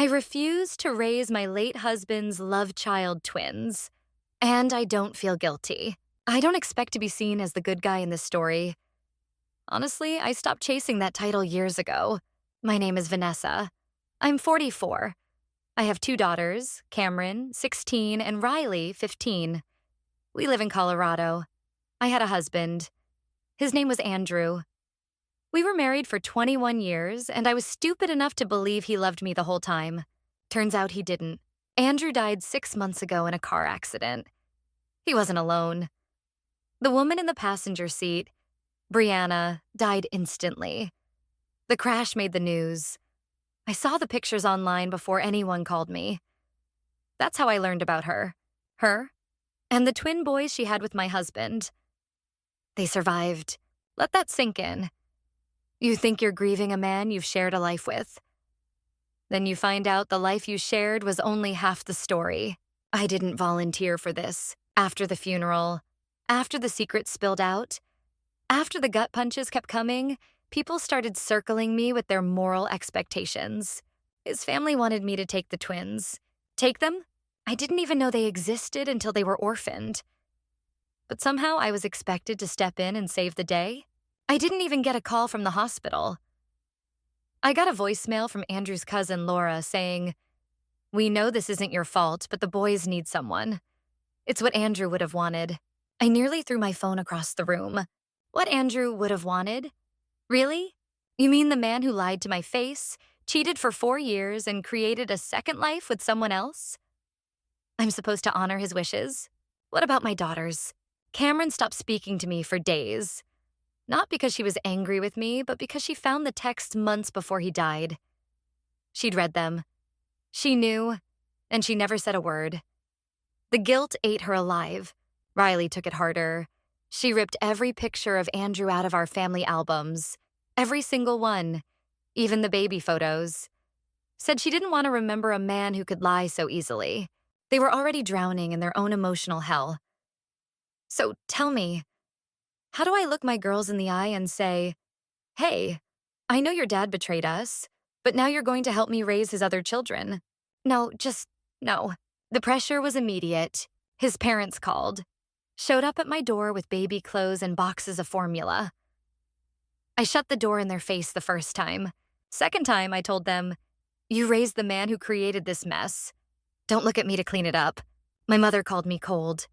I refuse to raise my late husband's love child twins, and I don't feel guilty. I don't expect to be seen as the good guy in this story. Honestly, I stopped chasing that title years ago. My name is Vanessa. I'm 44. I have two daughters, Cameron, 16, and Riley, 15. We live in Colorado. I had a husband. His name was Andrew. We were married for 21 years, and I was stupid enough to believe he loved me the whole time. Turns out he didn't. Andrew died 6 months ago in a car accident. He wasn't alone. The woman in the passenger seat, Brianna, died instantly. The crash made the news. I saw the pictures online before anyone called me. That's how I learned about her. Her, and the twin boys she had with my husband. They survived. Let that sink in. You think you're grieving a man you've shared a life with. Then you find out the life you shared was only half the story. I didn't volunteer for this. After the funeral, after the secrets spilled out, after the gut punches kept coming, people started circling me with their moral expectations. His family wanted me to take the twins. Take them? I didn't even know they existed until they were orphaned. But somehow I was expected to step in and save the day. I didn't even get a call from the hospital. I got a voicemail from Andrew's cousin, Laura, saying, "We know this isn't your fault, but the boys need someone." It's what Andrew would have wanted. I nearly threw my phone across the room. What Andrew would have wanted? Really? You mean the man who lied to my face, cheated for 4 years, and created a second life with someone else? I'm supposed to honor his wishes? What about my daughters? Cameron stopped speaking to me for days. Not because she was angry with me, but because she found the texts months before he died. She'd read them. She knew, and she never said a word. The guilt ate her alive. Riley took it harder. She ripped every picture of Andrew out of our family albums. Every single one. Even the baby photos. Said she didn't want to remember a man who could lie so easily. They were already drowning in their own emotional hell. So tell me, how do I look my girls in the eye and say, "Hey, I know your dad betrayed us, but now you're going to help me raise his other children"? No. The pressure was immediate. His parents called. Showed up at my door with baby clothes and boxes of formula. I shut the door in their face the first time. Second time, I told them, "You raised the man who created this mess. Don't look at me to clean it up." My mother called me cold.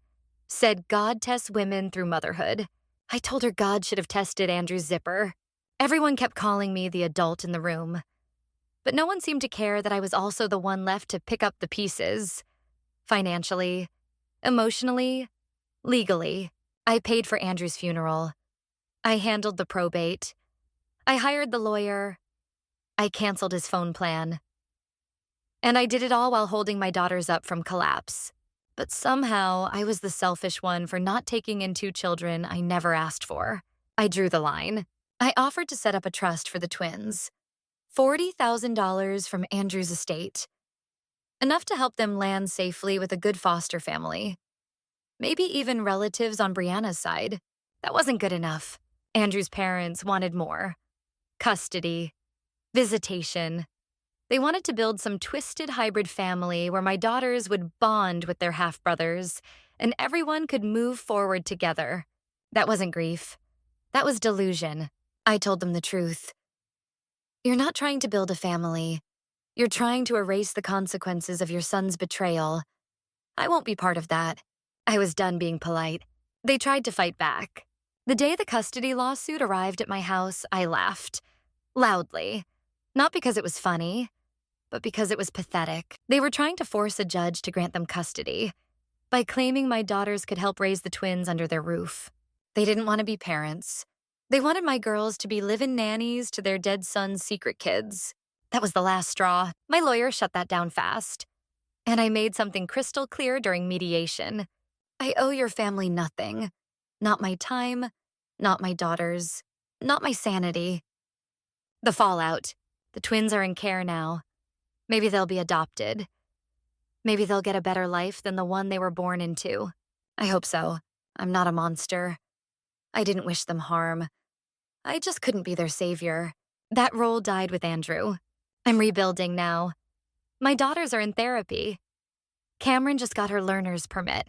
Said God tests women through motherhood. I told her God should have tested Andrew's zipper. Everyone kept calling me the adult in the room. But no one seemed to care that I was also the one left to pick up the pieces. Financially, emotionally, legally. I paid for Andrew's funeral. I handled the probate. I hired the lawyer. I canceled his phone plan. And I did it all while holding my daughters up from collapse. But somehow, I was the selfish one for not taking in 2 children I never asked for. I drew the line. I offered to set up a trust for the twins. $40,000 from Andrew's estate. Enough to help them land safely with a good foster family. Maybe even relatives on Brianna's side. That wasn't good enough. Andrew's parents wanted more. Custody. Visitation. They wanted to build some twisted hybrid family where my daughters would bond with their half-brothers and everyone could move forward together. That wasn't grief. That was delusion. I told them the truth. You're not trying to build a family. You're trying to erase the consequences of your son's betrayal. I won't be part of that. I was done being polite. They tried to fight back. The day the custody lawsuit arrived at my house, I laughed. Loudly. Not because it was funny, but because it was pathetic. They were trying to force a judge to grant them custody by claiming my daughters could help raise the twins under their roof. They didn't want to be parents. They wanted my girls to be live-in nannies to their dead son's secret kids. That was the last straw. My lawyer shut that down fast. And I made something crystal clear during mediation. I owe your family nothing. Not my time, not my daughters, not my sanity. The fallout. The twins are in care now. Maybe they'll be adopted. Maybe they'll get a better life than the one they were born into. I hope so. I'm not a monster. I didn't wish them harm. I just couldn't be their savior. That role died with Andrew. I'm rebuilding now. My daughters are in therapy. Cameron just got her learner's permit.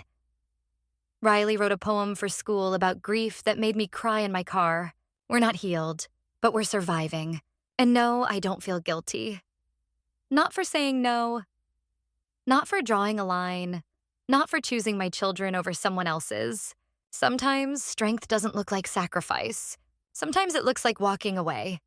Riley wrote a poem for school about grief that made me cry in my car. We're not healed, but we're surviving. And no, I don't feel guilty. Not for saying no, not for drawing a line, not for choosing my children over someone else's. Sometimes strength doesn't look like sacrifice. Sometimes it looks like walking away.